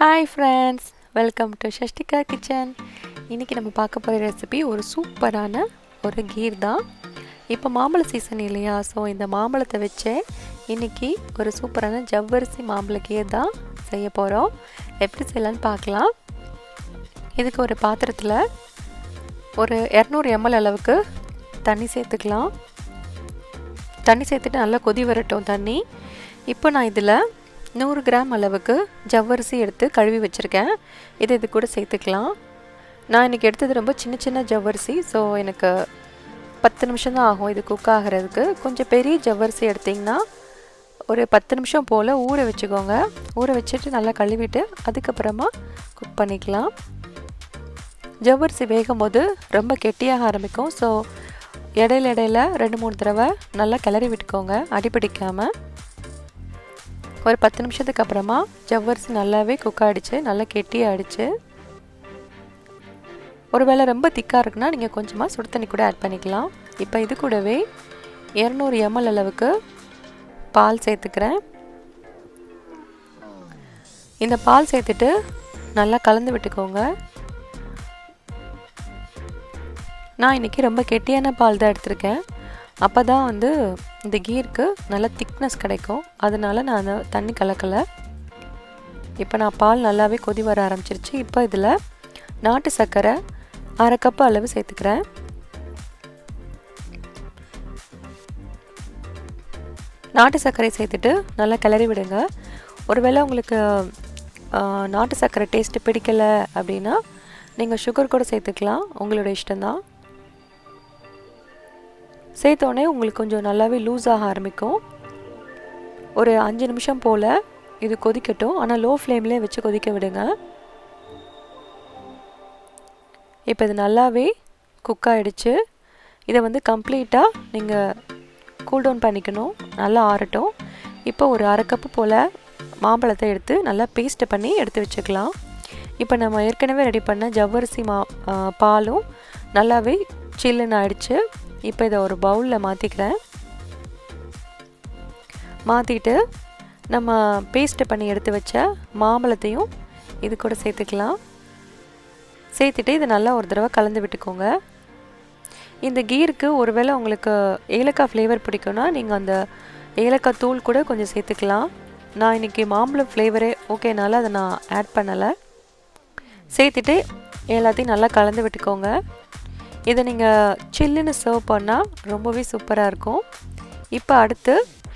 Hi friends, welcome to Shashtika kitchen. இன்றைக்கி நம்ம பார்க்க போகிற ரெசிபி ஒரு சூப்பரான ஒரு கீர் தான். இப்போ மாம்பழ சீசன் இல்லையா, ஸோ இந்த மாம்பழத்தை வச்சு இன்றைக்கி ஒரு சூப்பரான ஜவ்வரிசி மாம்பழ கீர் தான் செய்ய போகிறோம். எப்படி செய்யலான்னு பார்க்கலாம். இதுக்கு ஒரு பாத்திரத்தில் ஒரு 200 ml அளவுக்கு தண்ணி சேர்த்துக்கலாம். தண்ணி சேர்த்துட்டு நல்லா கொதி வரட்டும் தண்ணி. இப்போ நான் இதில் 100 கிராம் அளவுக்கு ஜவ்வரிசி எடுத்து கழுவி வச்சுருக்கேன். இது கூட சேர்த்துக்கலாம். நான் இன்றைக்கி எடுத்தது ரொம்ப சின்ன சின்ன ஜவ்வரிசி, ஸோ எனக்கு 10 நிமிஷம் தான் ஆகும் இது குக் ஆகிறதுக்கு. கொஞ்சம் பெரிய ஜவ்வரிசி எடுத்திங்கன்னா ஒரு 10 நிமிஷம் போல் ஊற வச்சுக்கோங்க. ஊற வச்சுட்டு நல்லா கழுவிட்டு அதுக்கப்புறமா குக் பண்ணிக்கலாம். ஜவ்வரிசி வேகும் போது ரொம்ப கெட்டியாக ஆரம்பிக்கும். ஸோ இடையில 2-3 தடவை நல்லா கிளறி விட்டுக்கோங்க, அடிப்பிடிக்காமல். ஒரு 10 நிமிஷத்துக்கு அப்புறமா ஜவ்வரிசி நல்லாவே குக் ஆகிடுச்சு, நல்லா கெட்டியாகிடுச்சு. ஒருவேளை ரொம்ப திக்காக இருக்குன்னா நீங்கள் கொஞ்சமாக சுடு தண்ணி கூட ஆட் பண்ணிக்கலாம். இப்போ இது கூடவே 200 ml அளவுக்கு பால் சேர்த்துக்கிறேன். இந்த பால் சேர்த்துட்டு நல்லா கலந்து விட்டுக்கோங்க. நான் இன்றைக்கி ரொம்ப கெட்டியான பால் தான் எடுத்திருக்கேன். அப்போ தான் இந்த கீருக்கு நல்ல திக்னஸ் கிடைக்கும். அதனால நான் அந்த தண்ணி கலக்கலை. இப்போ நான் பால் நல்லாவே கொதி வர ஆரம்பிச்சிருச்சு. இப்போ இதில் நாட்டு சர்க்கரை 1/2 கப் அளவு சேர்த்துக்கிறேன். நாட்டு சர்க்கரை சேர்த்துட்டு நல்லா கிளறி விடுங்க. ஒருவேளை உங்களுக்கு நாட்டு சர்க்கரை டேஸ்ட்டு பிடிக்கலை அப்படின்னா நீங்கள் சுகர் கூட சேர்த்துக்கலாம், உங்களோட இஷ்டம்தான். சேர்த்தோடனே உங்களுக்கு கொஞ்சம் நல்லாவே லூஸ் ஆக ஆரம்பிக்கும். ஒரு 5 நிமிஷம் போல் இது கொதிக்கட்டும், ஆனால் லோ ஃப்ளேம்லேயே வச்சு கொதிக்க விடுங்க. இப்போ இது நல்லாவே குக் ஆகிடுச்சு. இதை கம்ப்ளீட்டாக நீங்கள் கூல் டவுன் பண்ணிக்கணும், நல்லா ஆறட்டும். இப்போ ஒரு 1/2 கப்பு போல் மாம்பழத்தை எடுத்து நல்லா பேஸ்ட்டு பண்ணி எடுத்து வச்சுக்கலாம். இப்போ நம்ம ஏற்கனவே ரெடி பண்ண ஜவ்வரிசி பாலும் நல்லாவே சில்லுன்னு ஆயிடுச்சு. இப்போ இதை ஒரு பவுலில் மாற்றிக்கிறேன். மாற்றிட்டு நம்ம பேஸ்ட்டு பண்ணி எடுத்து வச்ச மாம்பழத்தையும் இது கூட சேர்த்துக்கலாம். சேர்த்துட்டு இதை நல்லா ஒரு தடவை கலந்து விட்டுக்கோங்க. இந்த கீருக்கு ஒருவேளை உங்களுக்கு ஏலக்காய் ஃப்ளேவர் பிடிக்கும்னா நீங்கள் அந்த ஏலக்காய் தூள் கூட கொஞ்சம் சேர்த்துக்கலாம். நான் இன்றைக்கி மாம்பழம் ஃப்ளேவரே ஓகேனால அதை நான் ஆட் பண்ணலை. சேர்த்துட்டு எல்லாத்தையும் நல்லா கலந்து விட்டுக்கோங்க. இதை நீங்கள் சில்லுன்னு சர்வ் பண்ணால் ரொம்பவே சூப்பராக இருக்கும். இப்போ அடுத்து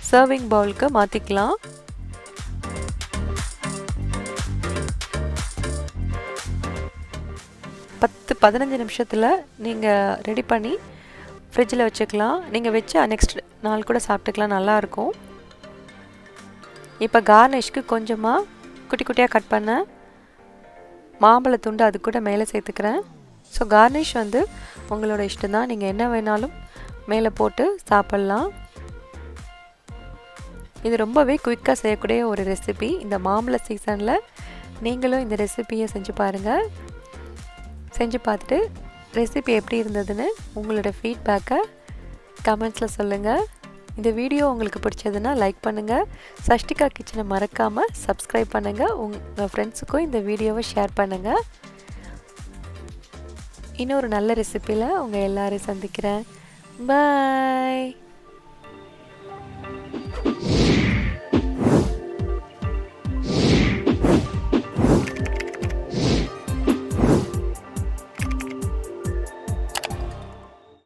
சர்விங் பவுலுக்கு மாற்றிக்கலாம். பத்து 15 நிமிஷத்தில் நீங்கள் ரெடி பண்ணி ஃப்ரிட்ஜில் வச்சுக்கலாம். நீங்கள் வச்சு நெக்ஸ்ட் நாள் கூட சாப்பிட்டுக்கலாம், நல்லாயிருக்கும். இப்போ கார்னிஷ்க்கு கொஞ்சமாக குட்டி குட்டியாக கட் பண்ண மாம்பழத்துண்டு அது கூட மேலே சேர்த்துக்கிறேன். ஸோ கார்னிஷ் உங்களோட இஷ்டம் தான், நீங்கள் என்ன வேணாலும் மேலே போட்டு சாப்பிட்லாம். இது ரொம்பவே குயிக்காக செய்யக்கூடிய ஒரு ரெசிபி. இந்த மாம்பழ சீசனில் நீங்களும் இந்த ரெசிபியை செஞ்சு பாருங்கள். செஞ்சு பார்த்துட்டு ரெசிபி எப்படி இருந்ததுன்னு உங்களோட ஃபீட்பேக்கை கமெண்ட்ஸில் சொல்லுங்கள். இந்த வீடியோ உங்களுக்கு பிடிச்சதுன்னா லைக் பண்ணுங்கள். ஷஷ்டிகா கிச்சனை மறக்காமல் சப்ஸ்கிரைப் பண்ணுங்கள். உங்கள் ஃப்ரெண்ட்ஸுக்கும் இந்த வீடியோவை ஷேர் பண்ணுங்கள். இன்னொரு நல்ல ரெசிபியில் உங்கள் எல்லாரையும் சந்திக்கிறேன். பாய்.